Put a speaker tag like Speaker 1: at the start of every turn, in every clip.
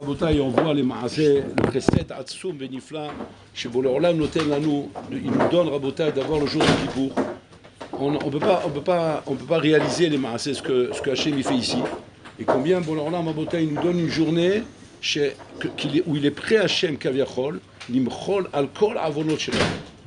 Speaker 1: רבותיי, on voit les maaseh, le chesed atzum benifla, שבורא עולם נותן לנו, il nous donne, רבותיי, d'avoir le jour de Kippour. On peut pas réaliser les maaseh, ce que Hachem il fait ici. Et combien Boré Olam, rabotay, il nous donne une journée où il est prêt Hachem kaviachol, limchol al kol avonot shelo,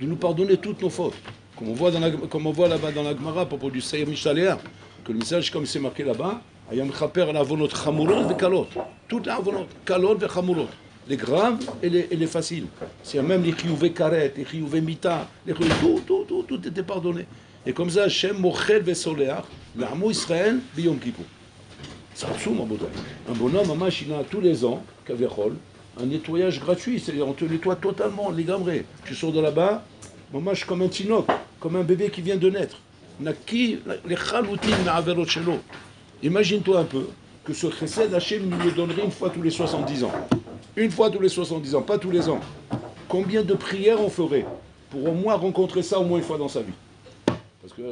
Speaker 1: de nous pardonner toutes nos fautes. Comme on voit là-bas dans la Gemara à propos du Seir Mishtaléa, que le message, comme c'est marqué là-bas, Ayam chaper al avonot chamurot et kalot. Toutes les avonot, kalot et chamurot. Les graves et les faciles. C'est même les chiyuvei karet, les chiyuvei mita, tout était pardonné. Et comme ça, Hachem mochel vesoleach, l'amo Israël, biyom Kippour. C'est absolument beau. Un bonhomme, mamash, il a tous les ans, kaviachol, un nettoyage gratuit, c'est-à-dire on te nettoie totalement, les gamrés. Tu sors de là-bas, mamash comme un tinoc, comme un bébé qui vient de naître. Naki, les chaloutim na'averot shelo. Imagine-toi un peu que ce chesed Hachem nous le donnerait une fois tous les 70 ans. Une fois tous les 70 ans, pas tous les ans. Combien de prières on ferait pour au moins rencontrer ça au moins une fois dans sa vie? Parce que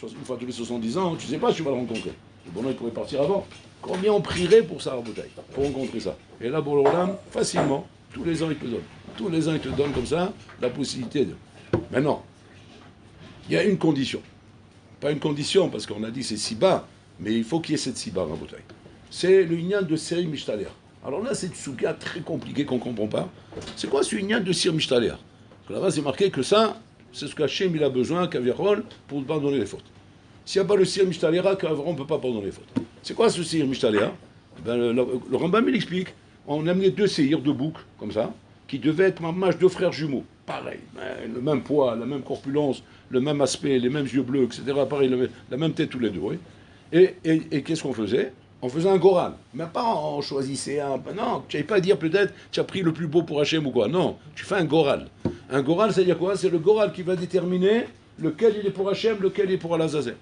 Speaker 1: une fois tous les 70 ans, tu ne sais pas si tu vas le rencontrer. Le bonhomme, il pourrait partir avant. Combien on prierait pour ça, Rabotaï, pour rencontrer ça? Et là, Boré Olam, facilement, tous les ans, il te donne. Tous les ans, il te donne comme ça la possibilité de... Maintenant, il y a une condition. Pas une condition, parce qu'on a dit c'est si bas, mais il faut qu'il y ait cette si bas, Rabotaï. C'est le Inyan de Seir Mishtaléa. Alors là, c'est une souga très compliquée qu'on ne comprend pas. C'est quoi ce Inyan de Seir Mishtaléa? Là-bas, c'est marqué que ça, c'est ce qu'Hachem il a besoin, Kaviachol, pour pardonner les fautes. S'il n'y a pas le Seir Mishtaléa, on ne peut pas pardonner les fautes. C'est quoi ce Seir Mishtaléa? Le Rambam il explique. On a amené deux séirs, deux boucs, comme ça, qui devaient être mamash, deux frères jumeaux. Pareil, le même poids, la même corpulence, le même aspect, les mêmes yeux bleus, etc. Pareil, la même tête tous les deux. Oui. Et qu'est-ce qu'on faisait? On faisait un goral. Mais pas on choisissait un... Non, tu n'avais pas à dire peut-être tu as pris le plus beau pour Hachem ou quoi. Non, tu fais un goral. Un goral, c'est-à-dire quoi? C'est le goral qui va déterminer lequel il est pour Hachem, lequel il est pour Al-Azazel.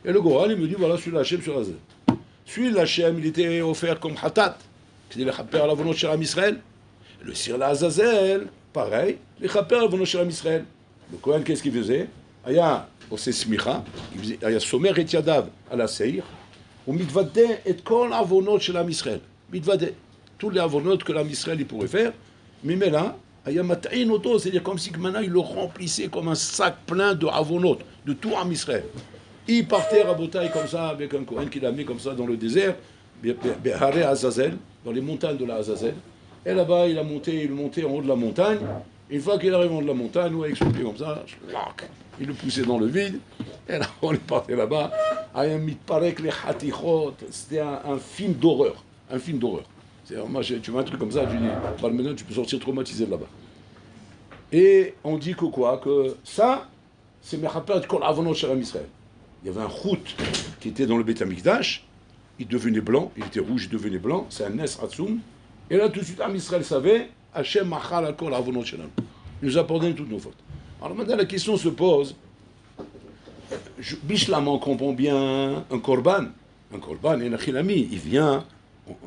Speaker 1: Et le goral, il me dit, voilà, celui-là, Hachem sur Azazel. Celui-là, Hachem, il était offert comme hatat, c'est-à-dire le chaper à la volonté de Israël. Le sir Azazel, pareil, le chaper à la volonté de Israël. Le Kohen, qu'est-ce qu'il faisait? Aya, osé smicha, il faisait, aya somer et yadav à la seir, ou mitvade et kol avonot chez l'Am Israël. Mitvade, tous les avonot que l'Am Israël il pourrait faire, mais là, aya mat'in auto, c'est-à-dire comme si maintenant il le remplissait comme un sac plein de avonot, de tout Am Israël. Il partait Rabotaï comme ça, avec un Kohen qu'il a mis comme ça dans le désert, Behare Azazel, dans les montagnes de la Azazel. Et là-bas, il montait en haut de la montagne. Une fois qu'il arrive en haut de la montagne, où il expliquait comme ça, il le poussait dans le vide. Et là, on est parti là-bas. C'était un film d'horreur. Un film d'horreur. Moi, tu vois un truc comme ça, tu dis, maintenant, tu peux sortir traumatisé de là-bas. Et on dit que quoi? Que ça, c'est Mechaper de Kol Avonot Shel Am Israël. Il y avait un route qui était dans le Beth Amikdash, il devenait blanc, il était rouge, il devenait blanc, c'est un Nes Hatzum. Et là, tout de suite, Am Israël savait, Hachem Machal Akol Avonot Shelanu. Il nous a pardonné toutes nos fautes. Alors maintenant, la question se pose, Bishlam, on comprend bien un korban, et Nachilami, il vient,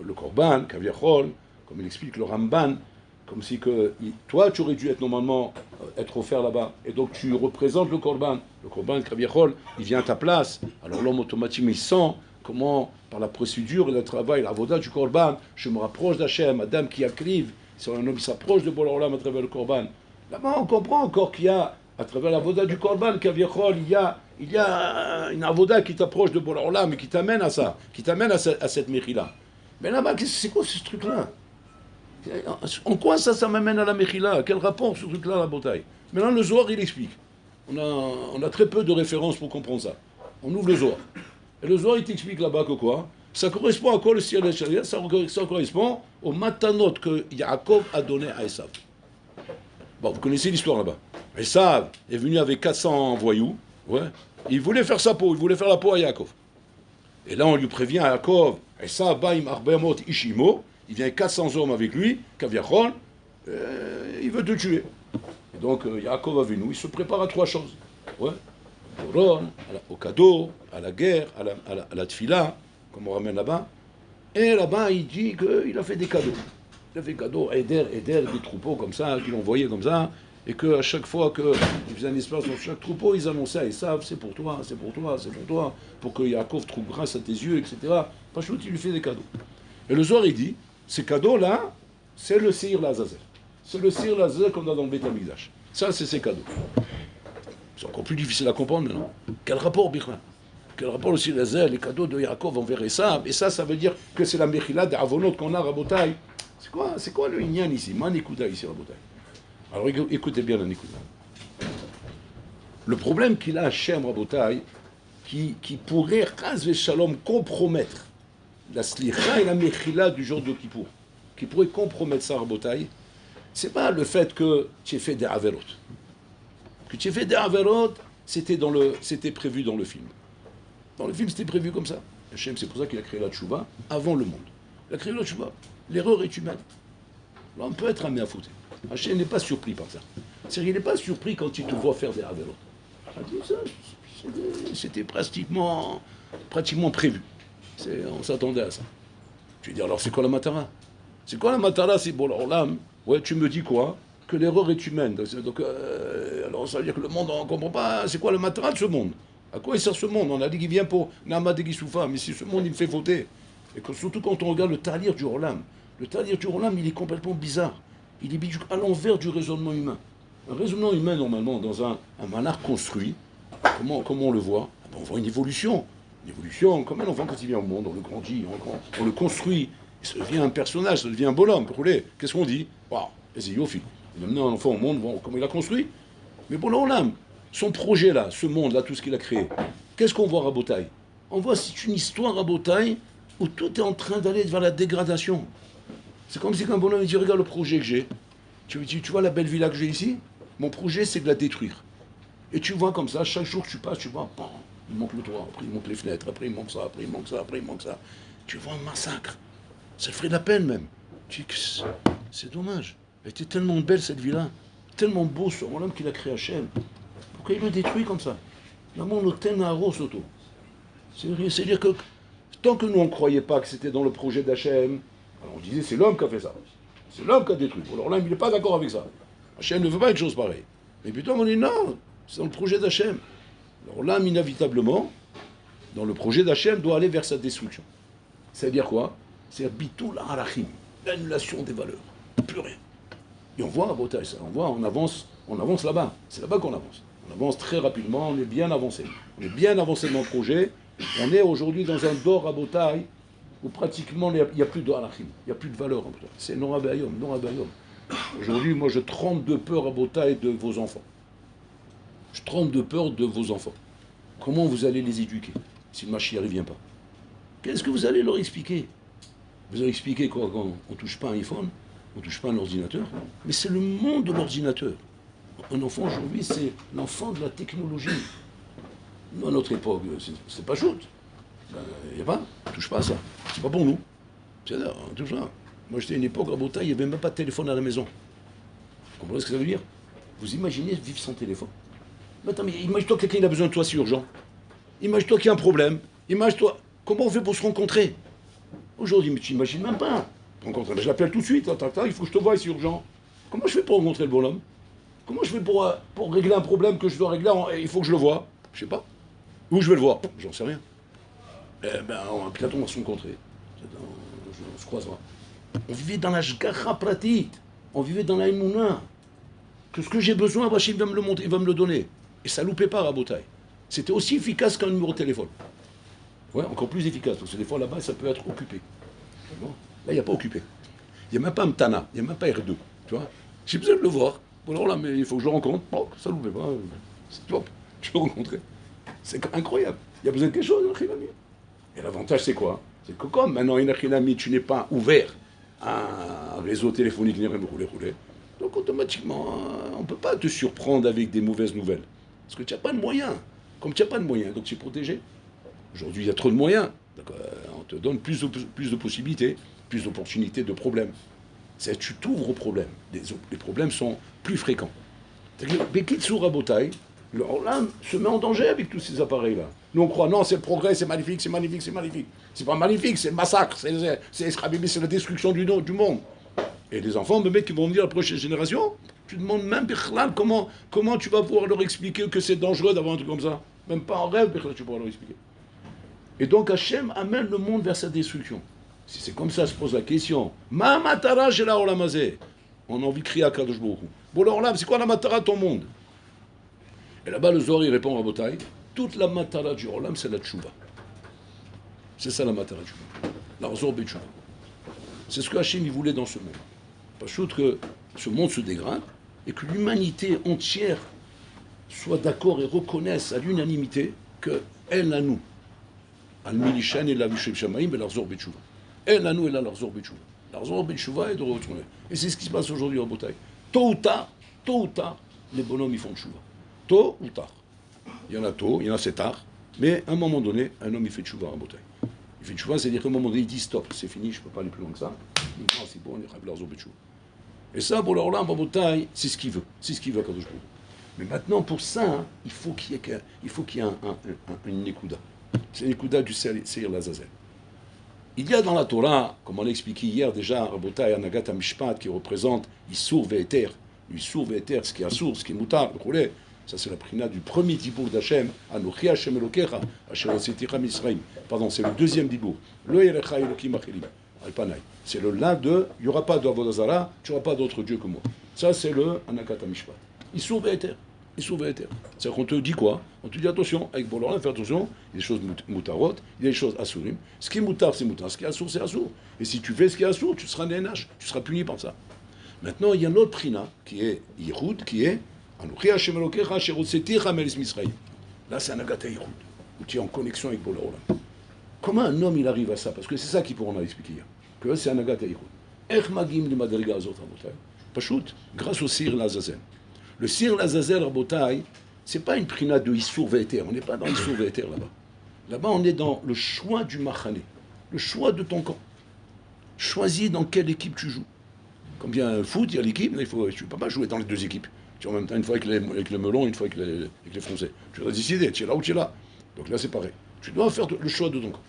Speaker 1: le korban, Kaviachol, comme il explique le Ramban, comme si que toi, tu aurais dû être normalement être offert là-bas, et donc tu représentes le korban, Kaviachol, il vient à ta place. Alors l'homme automatiquement il sent comment, par la procédure et le travail, la voda du korban, je me rapproche d'Hachem, Adam qui acclive, c'est un homme qui s'approche de Boré Olam à travers le korban. Là-bas, on comprend encore qu'il y a, à travers la voda du korban, Kaviachol, il y a une avoda qui t'approche de Boré Olam et qui t'amène à ça, qui t'amène à cette mechila. Mais là-bas, c'est quoi ce truc-là? En quoi ça m'amène à la Mechila? Quel rapport ce truc-là à la bataille? Maintenant, le Zohar, il explique. On a très peu de références pour comprendre ça. On ouvre le Zohar. Et le Zohar, il t'explique là-bas que quoi? Ça correspond à quoi le ciel et le ça correspond au matanot que Yaakov a donné à Esav. Bon, vous connaissez l'histoire là-bas. Esav est venu avec 400 voyous. Ouais. Il voulait faire sa peau, il voulait faire la peau à Yaakov. Et là, on lui prévient à Yaakov, Esav baim arbemot ishimo. Il vient avec 400 hommes avec lui, Kaviachol, il veut te tuer. Et donc, Yaakov Avinu, il se prépare à trois choses. Ouais. Au cadeau, à la guerre, à la tfila, comme on ramène là-bas. Et là-bas, il dit qu'il a fait des cadeaux. Il a fait des cadeaux, Eder, des troupeaux comme ça, qu'il envoyait comme ça, et qu'à chaque fois qu'il faisait un espace dans chaque troupeau, ils annonçaient à Esav, c'est pour toi, c'est pour toi, c'est pour toi, pour que Yaakov trouve grâce à tes yeux, etc. Pachout, il lui fait des cadeaux. Et le soir, il dit, Ces cadeaux-là, c'est le Seir Lazazel. C'est le Seir Lazazel qu'on a dans le Beth Amikdash. Ça, c'est ces cadeaux. C'est encore plus difficile à comprendre maintenant. Quel rapport, Bichla? Quel rapport aussi les cadeaux de Yaakov envers Esav? Et ça veut dire que c'est la Mechila des Avonot qu'on a, Rabotai. C'est quoi le Inyan ici? Manikuda ici, Rabotai. Alors écoutez bien la Nikuda. Le problème qu'il a Hachem, Rabotai, qui pourrait, Chaz Shalom, compromettre la Slicha et la Mechila du jour de Kippour, qui pourrait compromettre ça, Rabotai, c'est pas le fait que tu aies fait des Averot. Que tu aies fait des Averot, c'était prévu dans le film. Dans le film, c'était prévu comme ça. Hachem, c'est pour ça qu'il a créé la Tchouva avant le monde. Il a créé la Tchouva. L'erreur est humaine. Là, on peut être amené à foutre. Hachem n'est pas surpris par ça. C'est-à-dire, il n'est pas surpris quand il te voit faire des Averot. C'était pratiquement prévu. On s'attendait à ça. Tu veux dire, alors c'est quoi la matara? C'est quoi la matara? C'est bon, alors là, ouais, tu me dis quoi? Que l'erreur est humaine. Donc, alors ça veut dire que le monde, on ne comprend pas. C'est quoi le matara de ce monde? À quoi il sert ce monde? On a dit qu'il vient pour Nama de Gisoufa, mais si ce monde il me fait fauter. Et surtout quand on regarde le talir du Rolam. Le talir du Rolam, il est complètement bizarre. Il est à l'envers du raisonnement humain. Un raisonnement humain, normalement, dans un manar construit, comment on le voit? On voit une évolution. Une évolution, comme un enfant quand il vient au monde, on le grandit, on le construit. Ça devient un personnage, ça devient un bonhomme. Qu'est-ce qu'on dit? Waouh, c'est Yofi. Il a amené un enfant au monde, bon, comment il a construit. Mais pour l'Olam, son projet-là, ce monde-là, tout ce qu'il a créé, qu'est-ce qu'on voit à Rabotai? On voit, c'est une histoire à Rabotai où tout est en train d'aller vers la dégradation. C'est comme si un bonhomme il dit, regarde le projet que j'ai. Tu vois la belle villa que j'ai ici? Mon projet, c'est de la détruire. Et tu vois comme ça, chaque jour que tu passes, tu vois, bon, il manque le toit, après il manque les fenêtres, après il manque ça, après il manque ça, après il manque ça. Tu vois un massacre. Ça te ferait de la peine même. Tu dis que c'est dommage. Elle était tellement belle cette villa, tellement beau ce bonhomme qu'il a créé Hachem. Pourquoi il le détruit comme ça? C'est-à-dire que tant que nous on ne croyait pas que c'était dans le projet d'Hachem, on disait c'est l'homme qui a fait ça. C'est l'homme qui a détruit. Alors là, il n'est pas d'accord avec ça. Hachem ne veut pas une chose pareille. Mais plutôt on dit non, c'est dans le projet d'Hachem. Alors l'âme, inévitablement, dans le projet d'Hachem, doit aller vers sa destruction. C'est-à-dire quoi? C'est-à-dire bitul arachim, l'annulation des valeurs. Plus rien. Et on voit à Botaï, ça. On avance là-bas. C'est là-bas qu'on avance. On avance très rapidement, on est bien avancé. On est bien avancé dans le projet. On est aujourd'hui dans un dor à Botaï où pratiquement il n'y a plus d'arachim, il n'y a plus de valeur. C'est Nora Bayom, Nora Bayom. Aujourd'hui, moi, je tremble de peur à Botaï de vos enfants. Je tremble de peur de vos enfants. Comment vous allez les éduquer si le Mashiach ne vient pas? Qu'est-ce que vous allez leur expliquer? Vous allez expliquer quoi quand on ne touche pas un iPhone, on ne touche pas un ordinateur? Mais c'est le monde de l'ordinateur. Un enfant aujourd'hui, c'est l'enfant de la technologie. Nous, à notre époque, c'est pas shoot. Il n'y a pas, on ne touche pas à ça. C'est pas pour nous. C'est-à-dire, on touche pas. Moi, j'étais à une époque à Botaï, il n'y avait même pas de téléphone à la maison. Vous comprenez ce que ça veut dire? Vous imaginez vivre sans téléphone? Mais attends, mais imagine-toi que quelqu'un il a besoin de toi, c'est urgent. Imagine-toi qu'il y a un problème. Imagine-toi, comment on fait pour se rencontrer? Aujourd'hui, mais tu n'imagines même pas. Rencontrer, mais je l'appelle tout de suite, il faut que je te voie, c'est urgent. Comment je fais pour rencontrer le bonhomme? Comment je fais pour régler un problème que je dois régler? Il faut que je le voie. Je sais pas. Où je vais le voir? J'en sais rien. Peut-être on va se rencontrer. On se croisera. On vivait dans la Shgacha Pratit. On vivait dans la Emouna. Que ce que j'ai besoin, Hachem va me le montrer, il va me le donner. Et ça loupait pas à Rabotai. C'était aussi efficace qu'un numéro de téléphone. Ouais, encore plus efficace. Parce que des fois là-bas, ça peut être occupé. Bon. Là, il n'y a pas occupé. Il n'y a même pas Mtana. Il n'y a même pas R2. Tu vois? J'ai besoin de le voir. Bon, alors là, mais il faut que je le rencontre. Oh, ça loupait pas. C'est top. Je peux le rencontrer. C'est incroyable. Il y a besoin de quelque chose, Inachinami. Et l'avantage, c'est quoi? C'est que comme maintenant, Inachinami, tu n'es pas ouvert à un réseau téléphonique, ni rien de rouler. Donc automatiquement, on ne peut pas te surprendre avec des mauvaises nouvelles. Parce que tu n'as pas de moyens. Comme tu n'as pas de moyens, donc tu es protégé. Aujourd'hui, il y a trop de moyens. Donc, on te donne plus de possibilités, plus d'opportunités, de problèmes. Tu t'ouvres aux problèmes. Les problèmes sont plus fréquents. Bekitsu Rabotai, l'Olam se met en danger avec tous ces appareils-là. Nous, on croit, non, c'est le progrès, c'est magnifique, c'est magnifique, c'est magnifique. C'est pas magnifique, c'est le massacre, c'est la destruction du monde. Et les enfants, le mec qui vont venir à la prochaine génération, tu demandes même, comment tu vas pouvoir leur expliquer que c'est dangereux d'avoir un truc comme ça? Même pas en rêve, tu pourras leur expliquer. Et donc Hachem amène le monde vers sa destruction. Si c'est comme ça, se pose la question. Ma matara la olam hazeh. On a envie de crier à Kadosh Baruch Hu. Bon, alors là, c'est quoi la matara de ton monde? Et là-bas, le Zohar, il répond à Rabotai, toute la matara du olam, c'est la tchouva. C'est ça la matara du tchouva. L'arzor betchouva. C'est ce que Hachem il voulait dans ce monde. Pas chose que ce monde se dégrade et que l'humanité entière soit d'accord et reconnaisse à l'unanimité que elle à nous, al milishan et la visheb shamaim et l'arzor betchouva. Elle à nous et là l'arzor betchouva. L'arzor betchouva est de retourner. Et c'est ce qui se passe aujourd'hui en Bretagne. Tôt ou tard, les bonhommes ils font tchouva. Tôt ou tard. Il y en a tôt, il y en a c'est tard, mais à un moment donné, un homme il fait tchouva en Bretagne. Il fait tchouva, c'est-à-dire qu'à un moment donné, il dit stop, c'est fini, je ne peux pas aller plus loin que ça. Il dit, c'est bon, on est l'arzor betchouva. Et ça, pour leur lampe en Bretagne, c'est ce qu'il veut. C'est ce qu'il veut à Kadosh Baruch Hu. Mais maintenant, pour ça, hein, il faut qu'il y ait une Nekuda. C'est une Nekuda du Seir Lazazel. Il y a dans la Torah, comme on l'a expliqué hier déjà, Rabotai Anagat HaMishpat, qui représente Issour Ve'eter. Issour Ve'eter, ce qui est Assour, ce qui est Moutar, le Roulé. Ça, c'est la prina du premier dibour d'Hachem. Anochi Hashem Elokecha, Hashem Oseticha Misraim. Pardon, c'est le deuxième dibour. Lo Yerecha Elokim Achelim. Alpanaï. C'est le là de, il n'y aura pas d'Avodazara, tu n'auras pas d'autre Dieu que moi. Ça, c'est le Anagat HaMishpat. Issour Ve'eter. Issour Ve'eter. C'est-à-dire qu'on te dit quoi? On te dit attention, avec Boloran, fais attention, il y a des choses Moutarot, il y a des choses Assourim. Ce qui est Moutar, c'est Moutar. Ce qui est Assour, c'est Assour. Et si tu fais ce qui est Assour, tu seras NH, tu seras puni par ça. Maintenant, il y a un autre prina, qui est Yichud, qui est Anochi Hashem Elokecha asher hotzeticha me'eretz Misraim. Là, c'est Anagat Yichud, où tu es en connexion avec Boloran. Comment un homme il arrive à ça? Parce que c'est ça qui pourra en expliquer hier. Que c'est Anagat Yichud. Ech magim li madriga azot rabotai. Pachout, grâce au Sir Lazazel. Le Sir Lazazel rabotai, c'est pas une prina de Issour Ve'eter. On n'est pas dans Issour Ve'eter là-bas. Là-bas, on est dans le choix du Machane, le choix de ton camp. Choisis dans quelle équipe tu joues. Comme bien un foot, il y a l'équipe, mais tu ne peux pas jouer dans les deux équipes. Tu es en même temps une fois avec les melons, une fois avec les Français. Tu dois décider, tu es là ou tu es là. Donc là, c'est pareil. Tu dois faire le choix de ton camp.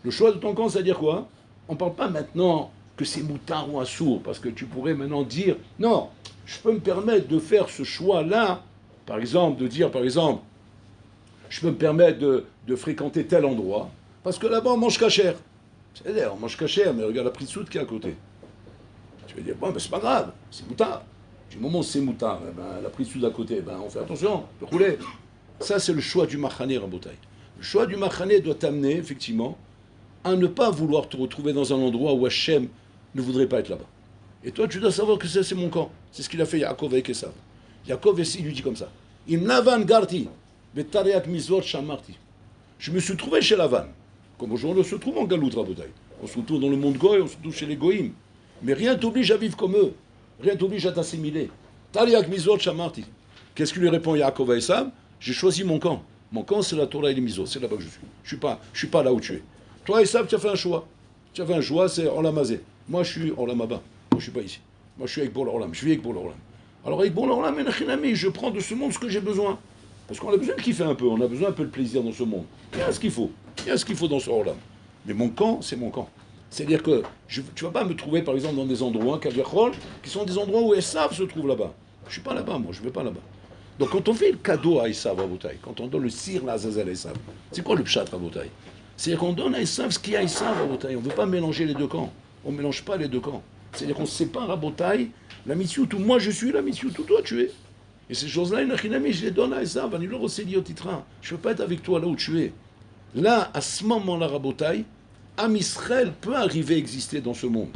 Speaker 1: Le choix de ton camp, c'est-à-dire quoi? On ne parle pas maintenant que c'est moutard ou assourd, parce que tu pourrais maintenant dire, non, je peux me permettre de faire ce choix-là, par exemple, de dire, je peux me permettre de fréquenter tel endroit, parce que là-bas, on mange cachère. C'est-à-dire, on mange cachère, mais regarde la prix de soude qui est à côté. Tu vas dire, bon, ben, c'est pas grave, c'est moutard. Du moment où c'est moutard, eh ben, la prix de soude à côté, ben, on fait attention, de rouler. Ça, c'est le choix du Machane Rabotai. Le choix du Machane doit t'amener, effectivement, à ne pas vouloir te retrouver dans un endroit où Hachem ne voudrait pas être là-bas. Et toi, tu dois savoir que ça, c'est mon camp. C'est ce qu'il a fait Yaakov avec Esav. Yaakov, il lui dit comme ça. Im Lavan garti, betariat mizot shamarti. Je me suis trouvé chez Lavan. Comme aujourd'hui, on se trouve en Galout, Rabotai. On se retrouve dans le monde Goy, on se trouve chez les Goïm. Mais rien t'oblige à vivre comme eux. Rien t'oblige à t'assimiler. Tariat mizot shamarti. Qu'est-ce qu'il lui répond Yaakov à Esav? J'ai choisi mon camp. Mon camp, c'est la Torah et les Mizot. C'est là-bas que je suis. Je suis pas là où tu es. Toi, Esav, tu as fait un choix. Tu as fait un choix, c'est Olamazé. Moi, je suis Olamaba. Moi, je ne suis pas ici. Moi, je suis avec Boloram. Je vis avec Boloram. Alors, avec Boloram, je prends de ce monde ce que j'ai besoin. Parce qu'on a besoin de kiffer un peu. On a besoin un peu de plaisir dans ce monde. Il y a ce qu'il faut. Il y a ce qu'il faut dans ce Olam. Mais mon camp, c'est mon camp. C'est-à-dire que tu ne vas pas me trouver, par exemple, dans des endroits, qui sont des endroits où Esav se trouve là-bas. Je ne suis pas là-bas, moi. Je ne vais pas là-bas. Donc, quand on fait le cadeau à Esav, Rabotai, quand on donne le Sir Lazazel à Esav, c'est quoi le pshat, Rabotai? C'est-à-dire qu'on donne à Esav ce qu'il y a à Esav, Rabotai. On ne veut pas mélanger les deux camps. On ne mélange pas les deux camps. C'est-à-dire qu'on se sépare, Rabotai, la mission où moi je suis, la mission où toi tu es. Et ces choses-là, je les donne à Esav. Je ne veux pas être avec toi là où tu es. Là, à ce moment-là, Rabotai, Am Israël peut arriver à exister dans ce monde.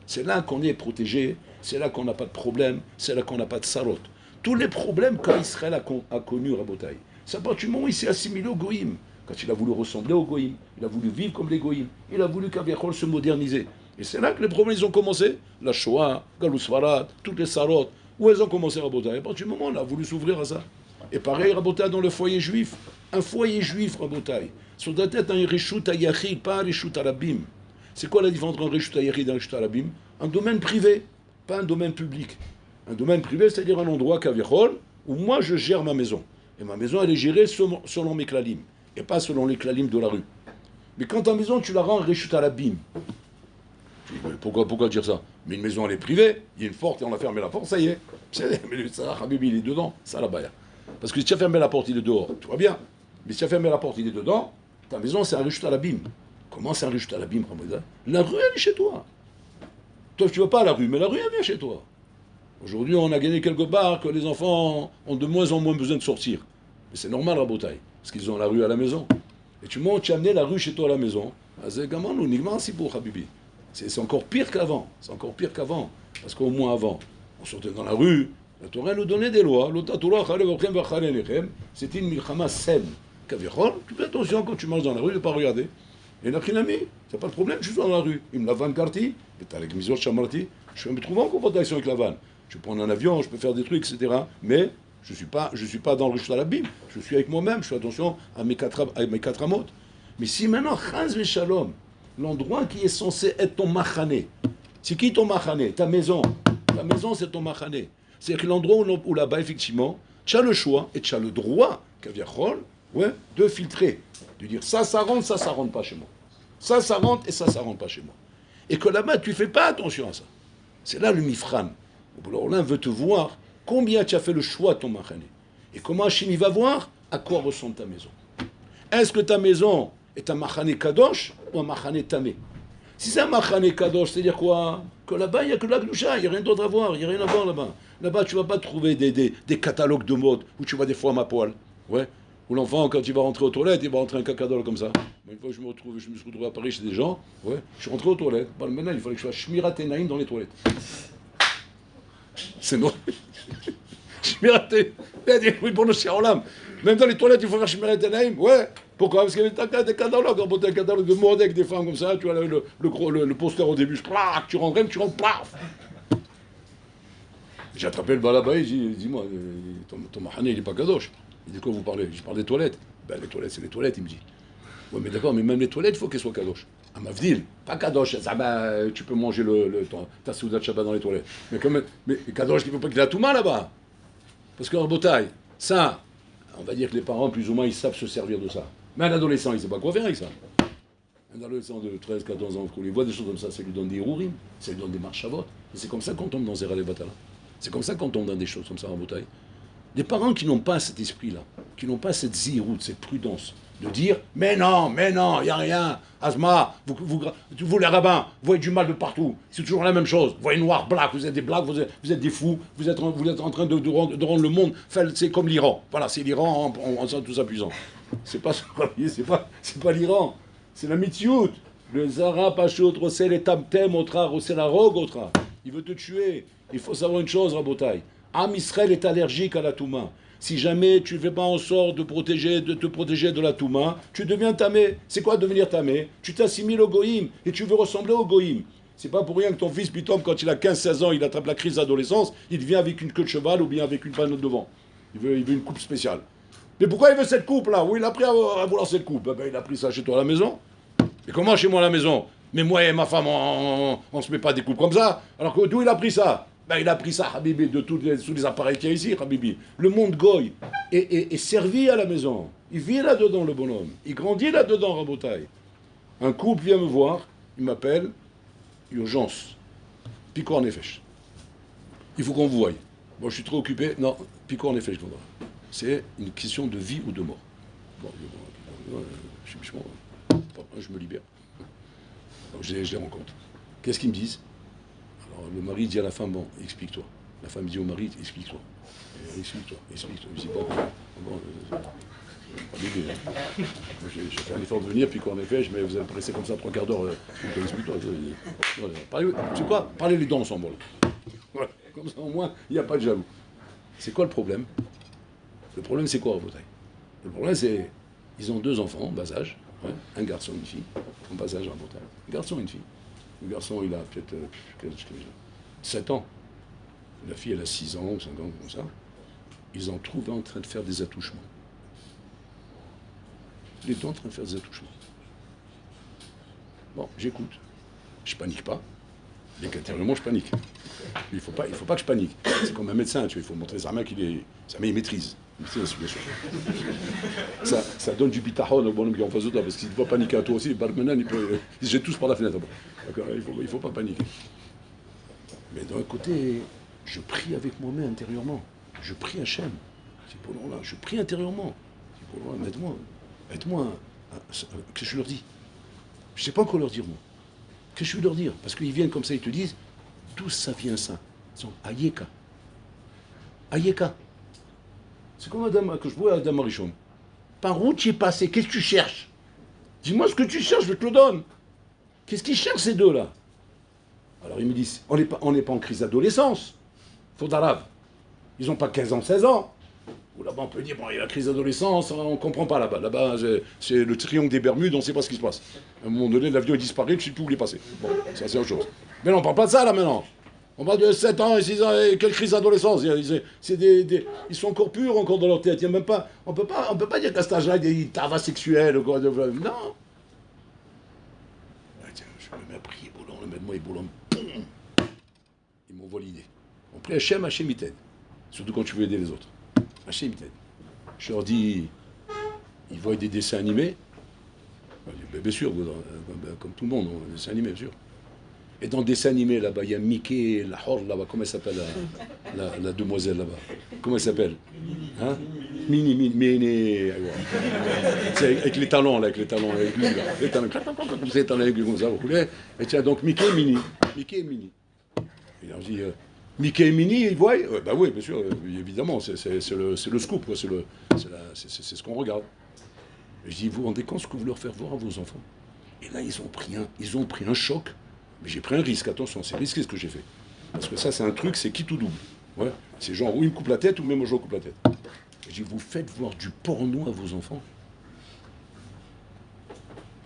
Speaker 1: C'est là qu'on est protégé, c'est là qu'on n'a pas de problème, c'est là qu'on n'a pas de sarot. Tous les problèmes qu'Israël a connus, Rabotai, c'est à partir du moment où il s'est assimilé au Goïm. Quand il a voulu ressembler au Goïm, il a voulu vivre comme les Goïm, il a voulu qu'Aviachol se moderniser. Et c'est là que les problèmes ils ont commencé. La Shoah, Galus Farad, toutes les sarot, où elles ont commencé, Rabotai. À partir du moment où on a voulu s'ouvrir à ça. Et pareil, Rabotai, dans le foyer juif. Un foyer juif, Rabotai. Sur ta tête, un Rishut Ayachid, pas un Rishut Arabim. C'est quoi la différence entre un Rishut Ayachid et un Rishut Arabim? Un domaine privé, pas un domaine public. Un domaine privé, c'est-à-dire un endroit qu'Aviachol, où moi je gère ma maison. Et ma maison, elle est gérée selon mes klalim, et pas selon les klalim de la rue. Mais quand ta maison, tu la rends Rishut Arabim. Pourquoi dire ça? Mais une maison, elle est privée, il y a une porte et on a fermé la porte, ça y est. Mais ça, Habibi, il est dedans, ça là-bas. Parce que si tu as fermé la porte, il est dehors, tout va bien. Mais si tu as fermé la porte, il est dedans, ta maison, c'est un Rishut Arabim. Comment ça, rue Shtalabim, Rabotai? La rue, elle est chez toi. Toi, tu vas pas à la rue, mais la rue, elle vient chez toi. Aujourd'hui, on a gagné quelque part que les enfants ont de moins en moins besoin de sortir. Mais c'est normal, Rabotai, parce qu'ils ont la rue à la maison. Et tu montes, tu as amené la rue chez toi à la maison. C'est encore pire qu'avant. C'est encore pire qu'avant. Parce qu'au moins avant, on sortait dans la rue, la Torah nous donnait des lois. C'était une milchama saine. Tu fais attention quand tu marches dans la rue de ne pas regarder. Et n'a rien mis. C'est pas le problème, je suis dans la rue. Il me la vanne karti, avec misor chamarti. Je me trouve en confrontation avec la vanne. Je peux prendre un avion, je peux faire des trucs, etc. Mais je suis pas dans le Rishta Labim. Je suis avec moi-même, je fais attention à mes quatre amot. Mais si maintenant, Chaz Shalom, l'endroit qui est censé être ton machane, c'est qui ton machane? Ta maison. Ta maison, c'est ton machane. C'est-à-dire que l'endroit où là-bas, effectivement, tu as le choix et tu as le droit, ouais, de filtrer. De dire ça rentre pas chez moi. Ça rentre et ça rentre pas chez moi. Et que là-bas, tu ne fais pas attention à ça. C'est là le mifran. L'un veut te voir combien tu as fait le choix de ton machane. Et comment Hachim va voir à quoi ressemble ta maison. Est-ce que ta maison est un machane kadosh ou un machane tamé? Si c'est un machane kadosh, c'est-à-dire quoi? Que là-bas, il n'y a que la gloucha, il n'y a rien d'autre à voir, il n'y a rien à voir là-bas. Là-bas, tu ne vas pas trouver des catalogues de mode où tu vois des femmes à poil. Ouais. Où l'enfant, quand il va rentrer aux toilettes, il va rentrer un cacadol comme ça. Une fois que je me suis retrouvé à Paris chez des gens, ouais, je suis rentré aux toilettes. Bon, maintenant, il fallait que je fasse Shmirat Enaim dans les toilettes. C'est non. Shmirat Enaim, oui, pour le Shirolam. Même dans les toilettes, il faut faire Shmirat Enaim. Ouais. Pourquoi? Parce qu'il y avait des catalogues, un catalogue de mode avec des femmes comme ça, tu vois le poster au début, tu rentres, plaf. J'ai attrapé le balaba, il dit, dis-moi, ton mahane, il n'est pas kadosh. Il dit, de quoi vous parlez? Je parle des toilettes. Ben, les toilettes, c'est les toilettes, il me dit. Ouais, mais d'accord, mais même les toilettes, il faut qu'elles soient kadosh. À Mavdil, pas kadosh, ça, ben, tu peux manger ta souda de Shabbat dans les toilettes. Mais quand même, mais kadosh, il ne faut pas qu'il ait tout mal là-bas. Parce qu'en Botaï, ça, on va dire que les parents, plus ou moins, ils savent se servir de ça. Mais un adolescent, il ne sait pas quoi faire avec ça. Un adolescent de 13, 14 ans, quand il voit des choses comme ça lui donne des rourim, ça lui donne des marchavot. Et c'est comme ça qu'on tombe dans Zera les Batala. C'est comme ça qu'on tombe dans des choses comme ça en Botaï. Des parents qui n'ont pas cet esprit-là, qui n'ont pas cette ziroute, cette prudence, de dire mais non, il n'y a rien, Asma, vous les rabbins, vous voyez du mal de partout, c'est toujours la même chose, vous voyez noir, black, vous êtes des blacks, vous êtes des fous, vous êtes en train de rendre le monde, c'est comme l'Iran, voilà, c'est l'Iran en tout ça puissant. C'est pas l'Iran, c'est la mitziout, le Zara, Pachot, Rossel et Tamtem, Otra, Rossel la Rogue, Otra, il veut te tuer, il faut savoir une chose, Rabotai. Am Israël est allergique à la Touma. Si jamais tu ne fais pas en sorte de te protéger de la Touma, tu deviens tamé. C'est quoi devenir tamé? Tu t'assimiles au goïm et tu veux ressembler au goïm. C'est pas pour rien que ton fils Pitom, quand il a 15-16 ans, il attrape la crise d'adolescence, il vient avec une queue de cheval ou bien avec une panne devant. Il veut une coupe spéciale. Mais pourquoi il veut cette coupe-là? Où il a pris à vouloir cette coupe? Il a pris ça chez toi à la maison. Et comment chez moi à la maison? Mais moi et ma femme, on se met pas des coupes comme ça. Alors d'où il a pris ça? Il a pris ça, Habibi, de tous les appareils qu'il y a ici, Habibi. Le monde goy est servi à la maison. Il vit là-dedans, le bonhomme. Il grandit là-dedans, Rabotaï. Un couple vient me voir, il m'appelle, urgence. Pico en effet. Il faut qu'on vous voie. Bon, je suis trop occupé. Non, pico en effet, je voudrais. C'est une question de vie ou de mort. Bon, je me libère. Donc je les rencontre. Qu'est-ce qu'ils me disent? Alors, le mari dit à la femme, bon, explique-toi. La femme dit au mari, explique-toi. Explique-toi. Je dis, j'ai fait un effort de venir, puis qu'en effet, mais vous avez pressé comme ça 3 quarts d'heure. Explique-toi. C'est quoi? Parlez les dents ensemble. Voilà. Comme ça, au moins, il n'y a pas de jaloux. C'est quoi le problème? Le problème, c'est quoi, Rabotaï? Le problème, c'est ils ont 2 enfants, en bas âge, ouais, un garçon et une fille, en bas âge, Rabotaï. Un garçon et une fille. Le garçon, il a peut-être 7 ans. La fille, elle a 6 ans, 5 ans, comme ça. Ils en trouvaient en train de faire des attouchements. Les deux en train de faire des attouchements. Bon, j'écoute. Je panique pas. Bien qu'intérieurement, je panique. Il ne faut pas que je panique. C'est comme un médecin, tu vois, il faut montrer Zama il maîtrise. Ça donne du bitachon au bonhomme qui est en face de toi, parce qu'il ne doit paniquer à toi aussi. Ils se jettent tous par la fenêtre. Il ne faut pas paniquer. Mais d'un côté, je prie avec moi-même intérieurement. Je prie Hachem. C'est pour là, je prie intérieurement. C'est pour là, aide-moi. Qu'est-ce que je leur dis? Je ne sais pas quoi leur dire, moi. Qu'est-ce que je vais leur dire? Parce qu'ils viennent comme ça, ils te disent, d'où ça vient ça? Ils sont Ayeka. Ayeka. C'est comme Adam, que je vois Adam Marichon. Par où tu es passé? Qu'est-ce que tu cherches? Dis-moi ce que tu cherches, je te le donne. Qu'est-ce qu'ils cherchent ces deux-là? Alors ils me disent, on n'est pas en crise d'adolescence. Faute arabe. Ils n'ont pas 15 ans, 16 ans. Ou là-bas on peut dire, bon, il y a la crise d'adolescence, on ne comprend pas là-bas. Là-bas, c'est le triangle des Bermudes, on ne sait pas ce qui se passe. À un moment donné, l'avion est disparu, je ne sais plus où il est passé. Bon, ça c'est autre chose. Mais non, on ne parle pas de ça là maintenant. On parle de 7 ans et 6 ans, et quelle crise d'adolescence. Ils sont encore purs encore dans leur tête. Il y a même pas, on peut pas dire qu'à cet âge-là, il y a des taras sexuels. Non. Je me mets à prier, Boulon, le mets moi et Boulon, boum. Ils m'envoient l'idée. On prie Hachem, Hachem il t'aide. Surtout quand tu veux aider les autres. Hachem il t'aide. Je leur dis, ils voient des dessins animés. Bien sûr, comme tout le monde, des dessins animés, bien sûr. Et dans le dessin animé, là-bas, il y a Mickey, la Horde, là-bas, comment elle s'appelle, la demoiselle, là-bas? Comment elle s'appelle? Hein? Mini. C'est avec les talons, là, avec les talons aigus, là. Les talons aigus, comme ça, vous voulez? Et tiens, donc Mickey et Minnie. Et on dit, Mickey et Minnie, ils voient? Bah oui, bien sûr, évidemment, c'est le scoop, quoi, c'est ce qu'on regarde. Et je dis, vous vous rendez compte ce que vous leur faire voir à vos enfants? Et là, ils ont pris un choc. Mais j'ai pris un risque, attention, c'est risqué ce que j'ai fait. Parce que ça, c'est un truc, c'est qui tout double. Ouais. C'est genre, ou il me coupe la tête, ou même moi je coupe la tête. Et j'ai dit, vous faites voir du porno à vos enfants.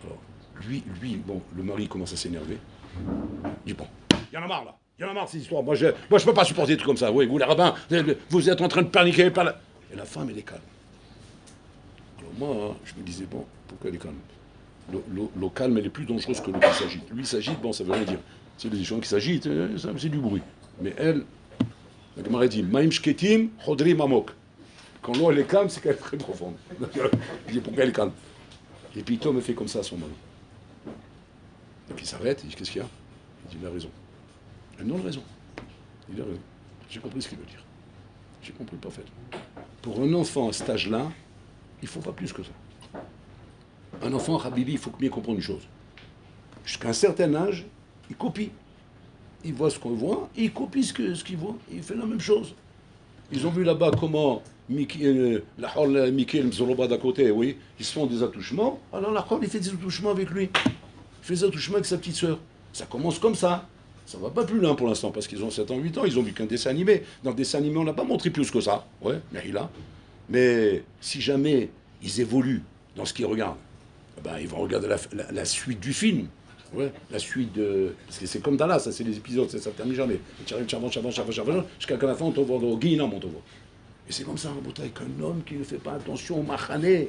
Speaker 1: Alors, lui, bon, le mari commence à s'énerver. Il dit, bon, il y en a marre là, il y en a marre ces histoires. Moi, je peux pas supporter des trucs comme ça. Oui, vous les rabbins, vous êtes en train de paniquer. Et la femme, elle est calme. Alors moi, je me disais, bon, pourquoi elle est calme? Le calme, elle est plus dangereuse que l'eau qui s'agite. Lui, il s'agite, bon, ça veut rien dire. C'est des gens qui s'agitent, c'est du bruit. Mais elle, la Gemara dit, Maim shketim, chodrim amok. Quand l'eau, elle est calme, c'est qu'elle est très profonde. Je dis, pourquoi elle est calme? Et puis Tom me fait comme ça à son mari. Donc il s'arrête, il dit, qu'est-ce qu'il y a? Il dit, il a raison. Elle n'a pas raison. Il a raison. J'ai compris ce qu'il veut dire. J'ai compris parfaitement. Pour un enfant à cet âge-là, il ne faut pas plus que ça. Un enfant, Habibi, il faut bien comprendre une chose. Jusqu'à un certain âge, il copie. Il voit ce qu'on voit, et il copie ce qu'il voit, et il fait la même chose. Ils ont vu là-bas comment Mickey et le Mzoroba d'à côté, oui, ils se font des attouchements, alors la Hol, il fait des attouchements avec lui. Il fait des attouchements avec sa petite sœur. Ça commence comme ça. Ça va pas plus loin pour l'instant, parce qu'ils ont 7 ans, 8 ans, ils ont vu qu'un dessin animé. Dans le dessin animé, on n'a pas montré plus que ça. Ouais, mais il a. Mais si jamais ils évoluent dans ce qu'ils regardent, ben, ils vont regarder la suite du film. Ouais, la suite de. Parce que c'est comme Dallas, ça c'est les épisodes, ça ne termine jamais. Jusqu'à la fin, on te voit au Guinam, on te voit. Et c'est comme ça, avec un homme qui ne fait pas attention au Machané,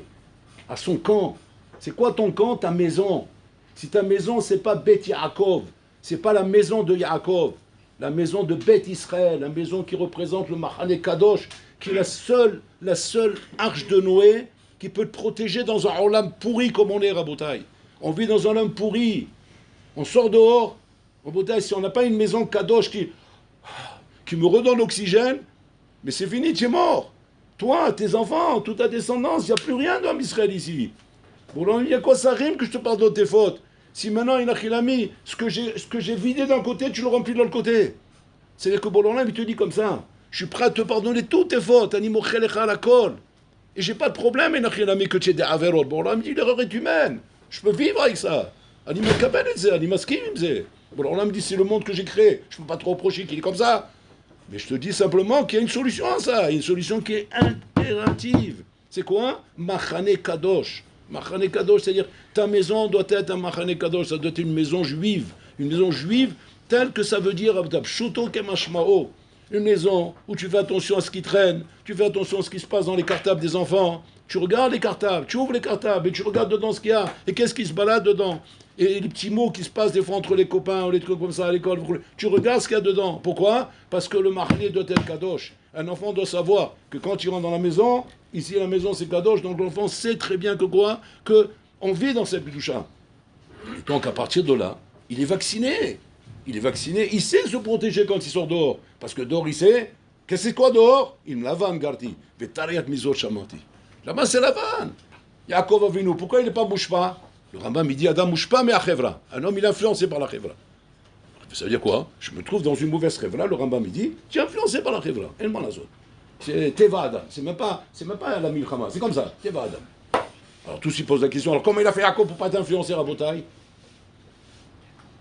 Speaker 1: à son camp. C'est quoi ton camp, ta maison? Si ta maison, c'est pas Beth Yaakov, c'est pas la maison de Yaakov, la maison de Beth Israël, la maison qui représente le Machané Kadosh, qui est la seule arche de Noé qui peut te protéger dans un olam pourri comme on est, Rabotai. On vit dans un olam pourri. On sort dehors. Rabotai, si on n'a pas une maison kadosh qui me redonne l'oxygène, mais c'est fini, tu es mort. Toi, tes enfants, toute ta descendance, il n'y a plus rien dans Israël ici. Bon, il y a quoi ça rime que je te parle de tes fautes? Si maintenant, il a mis ce que j'ai vidé d'un côté, tu le remplis de l'autre côté. C'est-à-dire que Bolan, il te dit comme ça, je suis prêt à te pardonner toutes tes fautes. Et j'ai pas de problème, que tu aies des averot. Bon, là, il me dit, l'erreur est humaine. Je peux vivre avec ça. Bon, là, me dit, c'est le monde que j'ai créé. Je peux pas te reprocher qu'il est comme ça. Mais je te dis simplement qu'il y a une solution à ça. Une solution qui est impérative. C'est quoi? Machane Kadosh. Machane Kadosh, c'est-à-dire, ta maison doit être un Machane Kadosh. Ça doit être une maison juive. Une maison juive telle que ça veut dire, Pshuto Kemashmao. Une maison où tu fais attention à ce qui traîne, tu fais attention à ce qui se passe dans les cartables des enfants, tu regardes les cartables, tu ouvres les cartables et tu regardes dedans ce qu'il y a, et qu'est-ce qui se balade dedans, et les petits mots qui se passent des fois entre les copains ou les trucs comme ça à l'école, tu regardes ce qu'il y a dedans. Pourquoi? Parce que le marié doit être kadosh. Un enfant doit savoir que quand il rentre dans la maison, ici la maison c'est kadosh, donc l'enfant sait très bien que quoi? Que on vit dans cette bidoucha. Et donc à partir de là, il est vacciné. Il est vacciné, il sait se protéger quand il sort dehors. Parce que dehors, il sait. Qu'est-ce que c'est quoi dehors? Il me la vanne, Garti. Vetariat misot chamati. Là-bas, c'est la vanne. Yaakov Avinu, pourquoi il n'est pas bouge pas? Le Rambam, il dit Adam Mushpa me achevra. Un homme, il est influencé par la chevra. Ça veut dire quoi? Je me trouve dans une mauvaise chevra. Le Rambam, il dit tu es influencé par la chevra. El Manazot. C'est Teva Adam. C'est même pas la Milchama. C'est comme ça. Teva Adam. Alors tous s'y posent la question. Alors comment il a fait Yaakov pour pas t'influencer, Rabotai?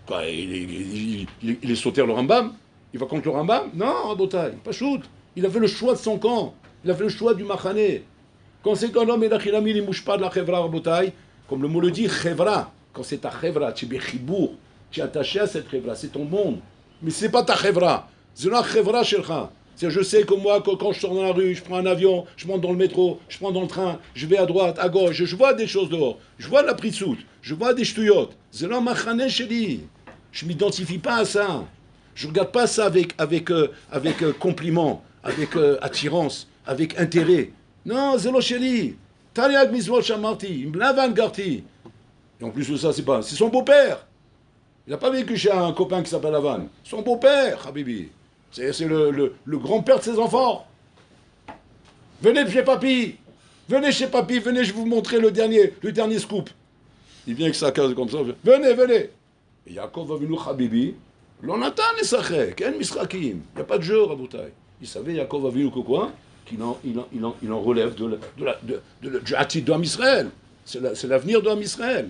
Speaker 1: Quoi, il est sauté le Rambam? Il va contre le Rambam? Non, Rabotai. Pas shoot. Il a fait le choix de son camp. Il a fait le choix du Machané. Quand c'est qu'un homme et l'achilami, il ne mouche pas de la chevra, Rabotai, comme le mot le dit, chevra. Quand c'est ta chevra, tu es bechibour. Tu es attaché à cette chevra, c'est ton monde. Mais ce n'est pas ta chevra. C'est la chevra shelcha. Je sais que moi, quand je sors dans la rue, je prends un avion, je monte dans le métro, je prends dans le train, je vais à droite, à gauche, je vois des choses dehors. Je vois de la pritsout, je vois des ch'touillottes. C'est là ma chané chéri. Je ne m'identifie pas à ça. Je ne regarde pas ça avec compliment, avec attirance, avec intérêt. Non, c'est le chéri. Tariag mizvot shamarti, mlavan garti. Et en plus de ça, c'est son beau-père. Il n'a pas vécu chez un copain qui s'appelle Lavan. Son beau-père, Habibi. C'est le grand-père de ses enfants. Venez chez papy. Venez chez papy. Venez, je vais vous montrer le dernier scoop. Il vient avec sa case comme ça. Venez. Et Yaakov va venir Habibi. L'on attend les sachets. Ken misrakim. Il n'y a pas de jeu, Rabotai. Il savait, Yaakov va venir que quoi? Qu'il en relève du attitude d'Am Israël. C'est l'avenir d'Am Israël.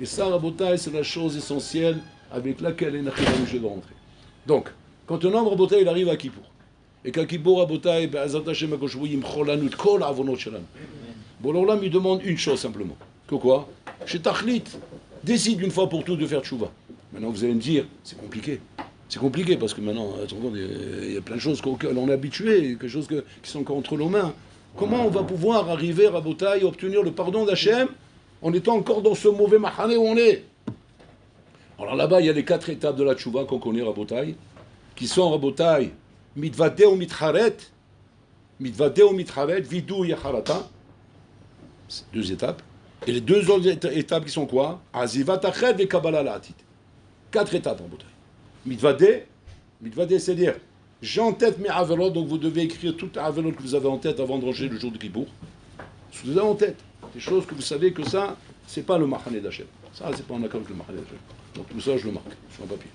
Speaker 1: Et ça, Rabotai, c'est la chose essentielle avec laquelle les Nachim doit rentrer. Donc, quand un homme, Rabotai, il arrive à Kippour, et qu'à Kippour, Rabotai, Be'ezrat Hashem HaKadosh Baruch Hu, Yimchol lanu et kol ha'avonot shelanu. Bon, alors là, il demande une chose simplement. Que quoi? Chez Tachlit, décide une fois pour toutes de faire tchouva. Maintenant, vous allez me dire, c'est compliqué. C'est compliqué parce que maintenant, il y a plein de choses auxquelles on est habitué, quelque chose qui sont entre nos mains. Comment on va pouvoir arriver, Rabotai, à obtenir le pardon d'Hachem en étant encore dans ce mauvais mahané où on est? Alors là-bas, il y a les 4 étapes de la tchouva qu'on connaît, Rabotai, qui sont, Rabotai, mitvade ou mitcharet, vidou yacharata, c'est 2 étapes. Et les 2 autres étapes qui sont quoi? Azivat ached et kabbalah la'atit. 4 étapes, Rabotai. Mitvade, c'est-à-dire, j'ai en tête mes avelot, donc vous devez écrire toutes les avelot que vous avez en tête avant de ranger le jour de Kippour. Vous avez en tête des choses que vous savez que ça, c'est pas le mahané d'Hachem. Ça, c'est pas en accord avec le mahané d'Hachem. Donc tout ça, je le marque sur un papier.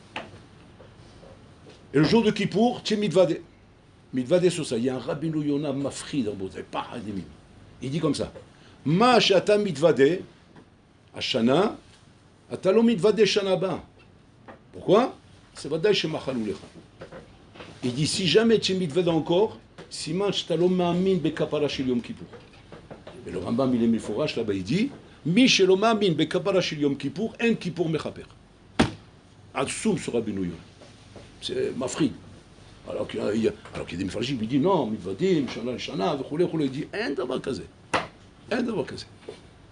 Speaker 1: Et le jour de Kippour, tu es mitvade. Mitvade sur ça. Il y a un Rabbeinu Yonah Mafri dans Bozay, pas Hademim. Il dit comme ça. Ma shata mitvade, ashana, atalo mitvade shanaba. Pourquoi? C'est vadaï chez Machaloulecha. Il dit si jamais tu es mitvade encore, siman shtalo ma'amin bekapara shel Yom Kippour. Et le Rambam, il est miforash là-bas, il dit mi shelo ma'amin bekapara shel Yom Kippour, en Kippour mechaper. Adsoum sur Rabbeinu Yonah. C'est Mafri. Alors qu'il y a des Mefarshim qui disent non, mitvadim, shana, il dit un davar kazé.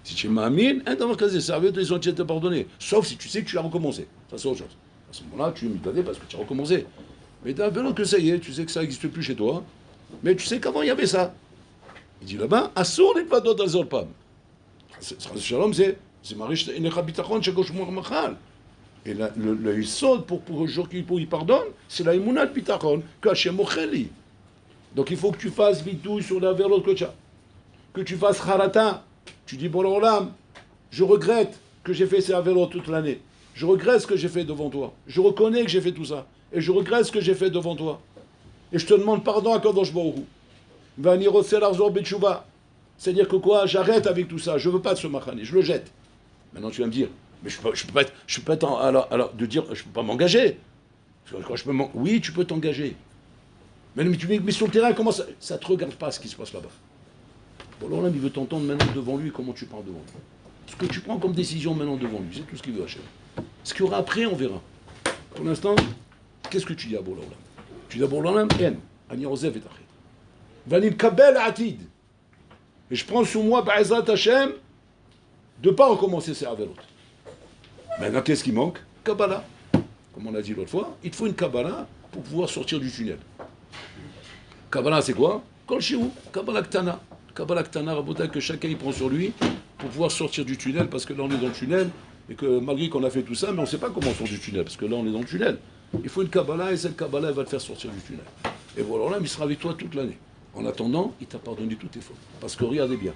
Speaker 1: Si tu es ma'amin, un davar kazé, ça veut dire qu'ils ont été pardonnés. Sauf si tu sais que tu as recommencé. Ça, c'est autre chose. À ce moment-là, tu es mitvadé parce que tu as recommencé. Mais d'abord que ça y est, tu sais que ça n'existe plus chez toi, mais tu sais qu'avant il y avait ça. Il dit là-bas, Assour mitvadot azol pam. Shalom, c'est marish necha bitachon shekosh machal. Et le yisod pour le jour qu'il pardonne, c'est la imunat bitachon que Hashem ocheli. Donc il faut que tu fasses vitouille sur la vers l'autre que tu fasses harata. Tu dis bon olam, je regrette que j'ai fait ces avélos toute l'année. Je regrette ce que j'ai fait devant toi. Je reconnais que j'ai fait tout ça. Et je regrette ce que j'ai fait devant toi. Et je te demande pardon à Kadosh Baruch Hu. Vani rosser l'arzor betchouva. C'est-à-dire que quoi? J'arrête avec tout ça. Je veux pas de ce machané. Je le jette. Maintenant tu vas me dire, mais je peux pas alors de dire, je peux pas m'engager. Oui, tu peux t'engager. Mais sur le terrain, comment ça? Ça te regarde pas ce qui se passe là-bas. Bon, alors là, il veut t'entendre maintenant devant lui comment tu parles devant lui. Ce que tu prends comme décision maintenant devant lui, c'est tout ce qu'il veut Hachem. Ce qu'il y aura après, on verra. Pour l'instant, qu'est-ce que tu dis à Bourlaolam? Tu dis à Bourlaolam, En, Ani Rosef et Tachid. Vanim Kabel Atid. Et je prends sur moi, Ba'ezrat Hachem, de ne pas recommencer ces avélotes. Maintenant, qu'est-ce qui manque? Kabbalah. Comme on a dit l'autre fois, il te faut une Kabbalah pour pouvoir sortir du tunnel. Kabbalah, c'est quoi? Kol Shiu, Kabbalah Ktana. Kabbalah Ktana, Rabotai, que chacun y prend sur lui pour pouvoir sortir du tunnel, parce que là, on est dans le tunnel, et que malgré qu'on a fait tout ça, mais on ne sait pas comment on sort du tunnel, parce que là, on est dans le tunnel. Il faut une Kabbalah, et cette Kabbalah, elle va te faire sortir du tunnel. Et voilà, là, il sera avec toi toute l'année. En attendant, il t'a pardonné toutes tes fautes. Parce que regardez bien,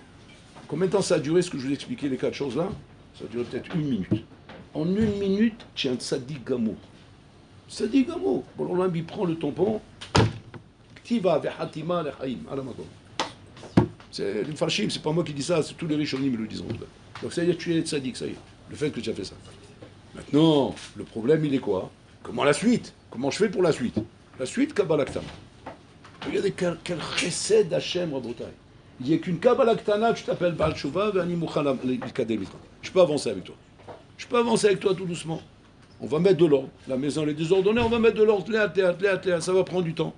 Speaker 1: combien de temps ça a duré, ce que je vous ai expliqué, les 4 choses là? Ça dure peut-être 1 minute. En 1 minute, tu es un tzaddik gamour. Tzaddik gamour. Bon, l'Olam, il prend le tampon. Ktiva ve'hatima le'chaim. Alamakom. C'est les farshim, c'est pas moi qui dis ça, c'est tous les rishonim qui le disent. Donc ça y est, tu es tzaddik, ça y est. Le fait que tu as fait ça. Maintenant, le problème, il est quoi? Comment la suite? Comment je fais pour la suite? La suite, Kabbalah Ktana. Regardez quel chesed Hashem, Rabotai. Il n'y a qu'une Kabbalah Ktana, tu t'appelles Baal Tshuva, Ve'ani Mouchan L'Ikadem Itra. Je peux avancer avec toi. Je peux avancer avec toi tout doucement. On va mettre de l'ordre. La maison, elle est désordonnée, on va mettre de l'ordre. Ça va prendre du temps.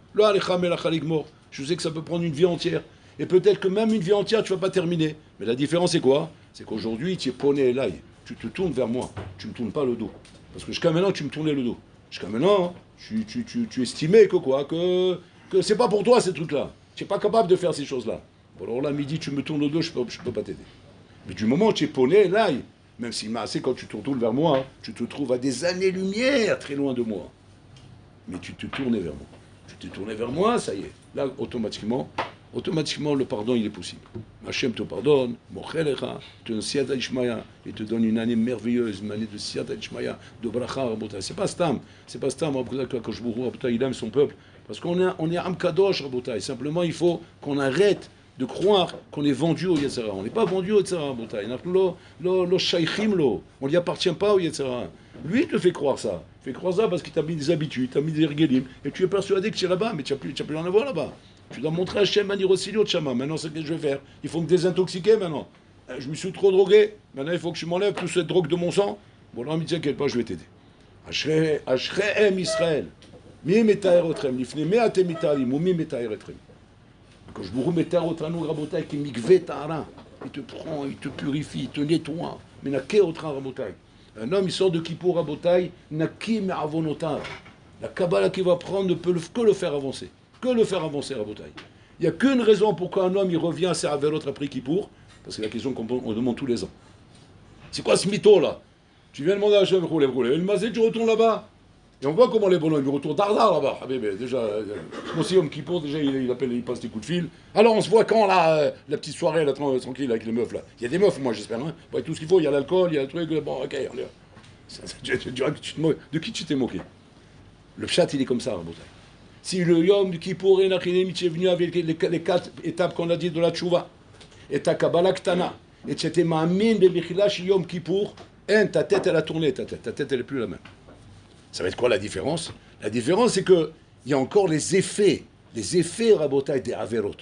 Speaker 1: Je sais que ça peut prendre une vie entière. Et peut-être que même une vie entière, tu ne vas pas terminer. Mais la différence, c'est quoi? C'est qu'aujourd'hui, tu es poné l'ail. Tu te tournes vers moi. Tu ne me tournes pas le dos. Parce que jusqu'à maintenant, tu me tournais le dos. Jusqu'à maintenant, tu estimais que quoi? Que c'est pas pour toi, ces trucs-là. Tu n'es pas capable de faire ces choses-là. Bon, alors là, midi, tu me tournes le dos, je peux pas t'aider. Mais du moment où tu es poné l'ail, même si quand tu te tournes vers moi, tu te trouves à des années-lumière très loin de moi. Mais tu te tournais vers moi. Tu t'es tourné vers moi, ça y est. Là, automatiquement, le pardon, il est possible. Hachem te pardonne, Mochelecha, te donne Siyata Ishmaya, il te donne une année merveilleuse, une année de Siyata Ishmaya, de Bracha, Rabotai. C'est pas Stam, Rabotai, il aime son peuple. Parce qu'on est Am Kadosh, Rabotai. Simplement, il faut qu'on arrête de croire qu'on est vendu au Yetzera. On n'est pas vendu au Yetzera, Rabotai. On ne lui appartient pas au Yetzera. Lui, il te fait croire ça. Il fait croire ça parce qu'il t'a mis des habitudes, t'a mis des regelim, et tu es persuadé que tu es là-bas, mais tu n'as plus rien à voir là-bas. Tu dois montrer à Hachem Anirosilio de Shama. Maintenant, c'est ce que je vais faire. Il faut me désintoxiquer maintenant. Je me suis trop drogué. Maintenant, il faut que je m'enlève toute cette drogue de mon sang. Bon, là, on me dit, t'inquiète pas, je vais t'aider. Ashrehem Israël. Mi metaer otrem. Nifne meate mitarim. Ou mi metaer otrem. Quand je vous metaer otranu rabotai, qui mikve ta'ara. Il te prend, il te purifie, il te nettoie. Mais n'a qu'est otra rabotai. Un homme, il sort de Kippour rabotai, n'a qui me avonotar. La Kabbalah qu'il va prendre ne peut que le faire avancer. Que le faire avancer, Rabotai. Il n'y a qu'une raison pourquoi un homme il revient à ses l'autre après Kippour, parce que c'est la question qu'on demande tous les ans. C'est quoi ce mytho là? Tu viens demander à Hachem, le mazé, tu retournes là-bas. Et on voit comment les bonhommes, ils retournent dardard là-bas. Ah, mais déjà, moi aussi, homme Kippour, déjà, il passe des coups de fil. Alors on se voit quand là, la petite soirée là, tranquille avec les meufs là. Il y a des meufs, moi j'espère. Hein. Bon, tout ce qu'il faut, il y a l'alcool, il y a le truc. Bon, ok, allez. De qui tu t'es moqué? Le chat, il est comme ça, Rabotai. Si le Yom du Kippour et Nachinem est venu avec les 4 étapes qu'on a dit de la Tchouva, et ta Kabbalah Ktana, et tu étais ma'amin de Michilash Yom Kippour, ta tête elle a tourné, ta tête elle n'est plus la même. Ça va être quoi la différence? La différence c'est qu'il y a encore les effets Rabotai des Averot.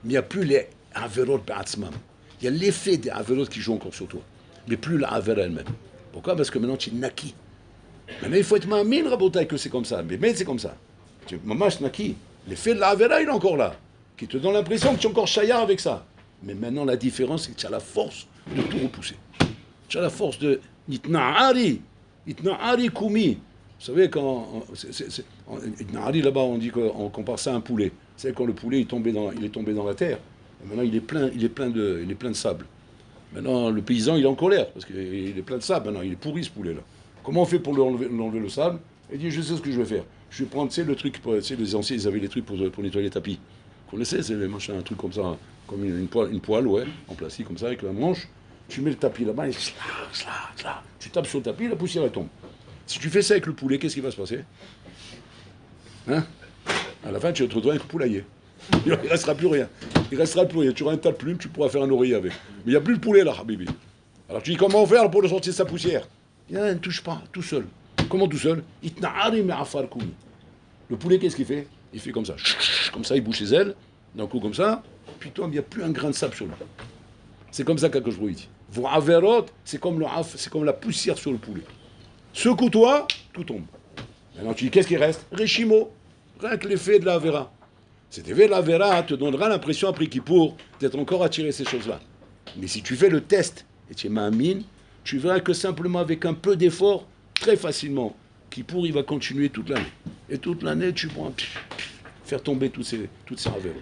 Speaker 1: Mais il n'y a plus les Averot Ba'atzmam. Il y a l'effet des Averot qui joue encore sur toi, mais plus la Avera elle-même. Pourquoi? Parce que maintenant tu es naki. Maintenant il faut être ma'amin Rabotai que c'est comme ça, mais c'est comme ça. Tu es mamash naki. L'effet de la Avera, il est encore là. Qui te donne l'impression que tu es encore chaya avec ça. Mais maintenant, la différence, c'est que tu as la force de tout repousser. Tu as la force de Itna'ari Kumi. Vous savez, quand. Itna'ari, là-bas, on dit qu'on compare ça à un poulet. C'est quand le poulet il est tombé dans la terre. Et maintenant, il est plein de sable. Maintenant, le paysan, il est en colère. Parce qu'il est plein de sable. Maintenant, il est pourri, ce poulet-là. Comment on fait pour lui enlever le sable? Il dit, je sais ce que je vais faire. Je vais prendre, tu sais, le truc, tu sais, les anciens, ils avaient les trucs pour nettoyer les tapis. Vous connaissez, c'est les machins, un truc comme ça, comme une poêle, ouais, en plastique, comme ça, avec la manche. Tu mets le tapis là-bas, et tu tapes sur le tapis, la poussière, elle tombe. Si tu fais ça avec le poulet, qu'est-ce qui va se passer? Hein? À la fin, tu vas te retrouver avec le poulailler. Il ne restera plus rien. Il restera plus rien. Tu auras un tas de plumes, tu pourras faire un oreiller avec. Mais il n'y a plus le poulet, là, Habibi. Alors tu dis, comment faire pour le sortir de sa poussière? Il ne touche pas, tout seul. Comment tout seul? Le poulet, qu'est-ce qu'il fait? Il fait comme ça. Comme ça, il bouge ses ailes. D'un coup, comme ça. Puis toi, il n'y a plus un grain de sable sur lui. C'est comme ça qu'Akadosh Baruch Hu dit. Vos averot, c'est comme la poussière sur le poulet. Secoue-toi, tout tombe. Maintenant, tu dis, qu'est-ce qui reste? Réchimo. Rien que l'effet de la avera. Cet effet de la avera te donnera l'impression, après Kippour, d'être encore attiré ces choses-là. Mais si tu fais le test, et tu es ma'amine, tu verras que simplement avec un peu d'effort, très facilement, Kippour, il va continuer toute l'année. Et toute l'année, tu pourras faire tomber toutes ces ravers.